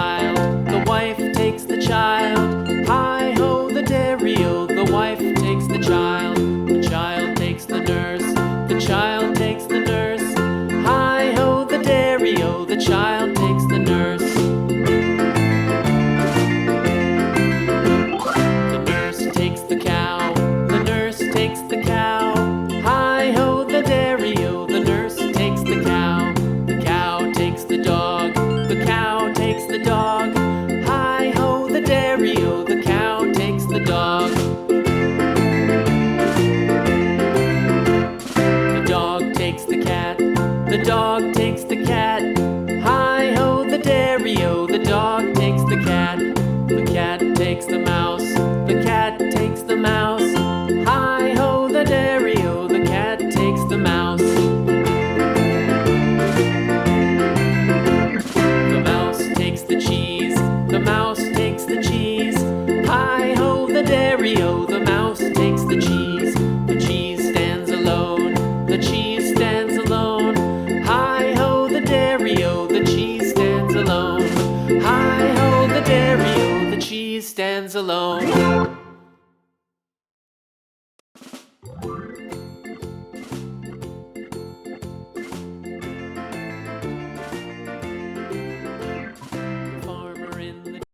child, the wife takes the child. Hi-ho, the dairy-o, the wife takes the child takes the nurse, the child takes the nurse. Hi-ho, the dairy-o, the child takes the nurse. The nurse takes the cow, the nurse takes the cow. Hi-ho, the dairy-o, the nurse takes the cow. The cow takes the dog, the cow takes the dog. Hi-ho, the dairy-o, the cow takes the dog. The dog takes the cat, the dog takes the cat. Hi-ho, the dairy-o, the dog takes the cat. The cat takes the mouse, the cat takes the mouse. Hi-ho, the dairy-o, the cat takes the mouse. The mouse takes the cheese, the mouse takes the cheese. Hi-ho, the dairy-o, the mouse takes the cheese. The cheese stands alone, the cheese stands alone. Hi-ho, the dairy-o, the cheese stands alone. Hi-ho, the dairy-o, the cheese stands alone.